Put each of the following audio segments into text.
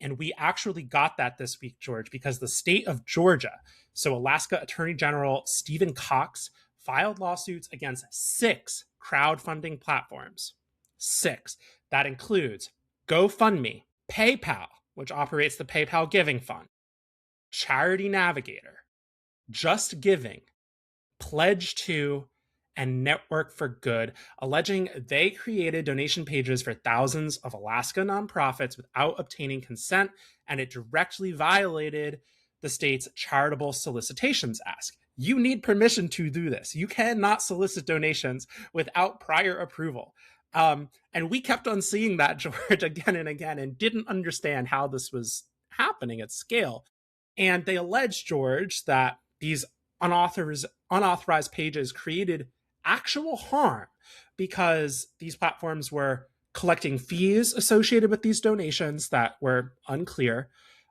And we actually got that this week, George, because the state of Georgia, so Alaska Attorney General Stephen Cox, filed lawsuits against 6 crowdfunding platforms. 6. That includes GoFundMe, PayPal, which operates the PayPal Giving Fund, Charity Navigator, Just Giving, Pledge To, and Network for Good, alleging they created donation pages for thousands of Alaska nonprofits without obtaining consent, and it directly violated the state's charitable solicitations act. You need permission to do this. You cannot solicit donations without prior approval. And we kept on seeing that, George, again and again, and didn't understand how this was happening at scale. And they alleged, George, that these unauthorized pages created actual harm because these platforms were collecting fees associated with these donations that were unclear,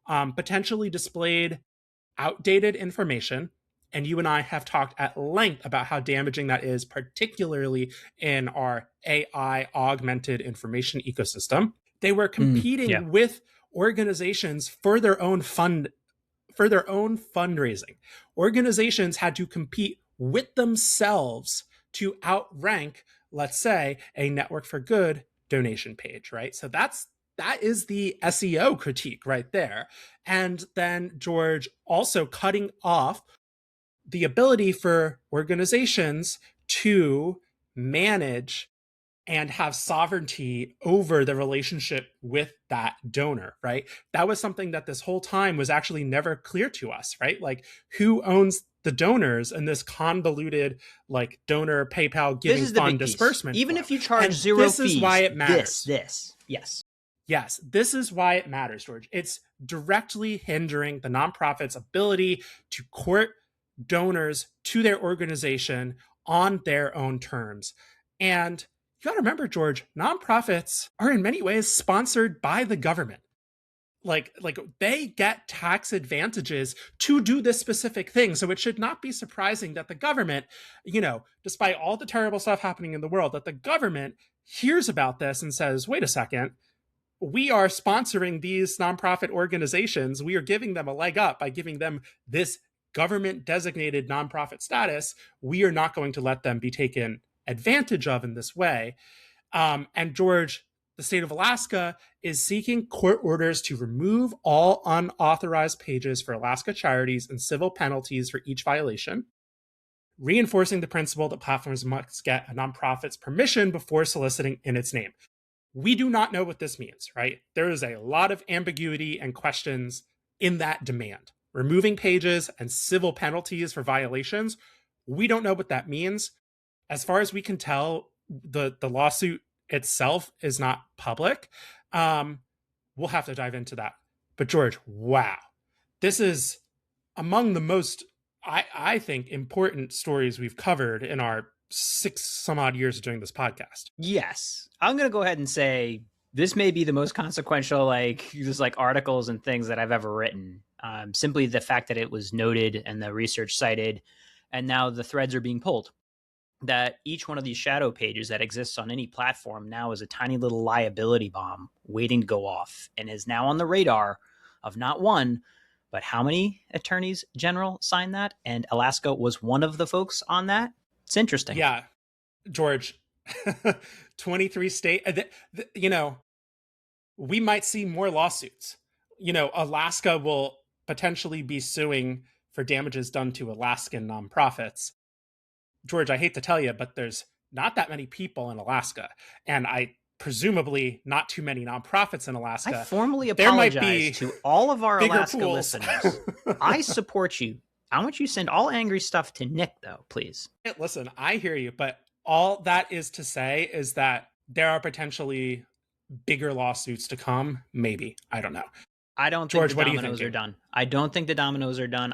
potentially displayed outdated information. And you and I have talked at length about how damaging that is, particularly in our AI augmented information ecosystem. They were competing with organizations for their own fundraising. Organizations had to compete with themselves to outrank, let's say, a Network for Good donation page, right? So that is the SEO critique right there. And then, George, also cutting off the ability for organizations to manage and have sovereignty over the relationship with that donor, right? That was something that this whole time was actually never clear to us, right? Like, who owns the donors in this convoluted, like, donor PayPal giving fund disbursement? Even if you charge zero fees, this is why it matters. Yes, this is why it matters, George. It's directly hindering the nonprofit's ability to court donors to their organization on their own terms. And you got to remember, George, nonprofits are in many ways sponsored by the government. Like they get tax advantages to do this specific thing. So it should not be surprising that the government, despite all the terrible stuff happening in the world, that the government hears about this and says, wait a second, we are sponsoring these nonprofit organizations. We are giving them a leg up by giving them this government designated nonprofit status. We are not going to let them be taken advantage of in this way. And George, the state of Alaska is seeking court orders to remove all unauthorized pages for Alaska charities and civil penalties for each violation, reinforcing the principle that platforms must get a nonprofit's permission before soliciting in its name. We do not know what this means, right? There is a lot of ambiguity and questions in that demand. Removing pages and civil penalties for violations, we don't know what that means. As far as we can tell, the lawsuit itself is not public. We'll have to dive into that. But George, wow. This is among the most, I think, important stories we've covered in our 6 some odd years of doing this podcast. Yes. I'm going to go ahead and say this may be the most consequential, articles and things that I've ever written. Simply the fact that it was noted and the research cited, and now the threads are being pulled. That each one of these shadow pages that exists on any platform now is a tiny little liability bomb waiting to go off, and is now on the radar of not one, but how many attorneys general signed that? And Alaska was one of the folks on that. It's interesting. Yeah, George, 23 state, we might see more lawsuits. Alaska will potentially be suing for damages done to Alaskan nonprofits. George, I hate to tell you, but there's not that many people in Alaska, and presumably not too many nonprofits in Alaska. I formally apologize to all of our Alaska listeners. I support you. I want you to send all angry stuff to Nick, though, please. Listen, I hear you, but all that is to say is that there are potentially bigger lawsuits to come. Maybe. I don't know. I don't think the dominoes are done. I don't think the dominoes are done.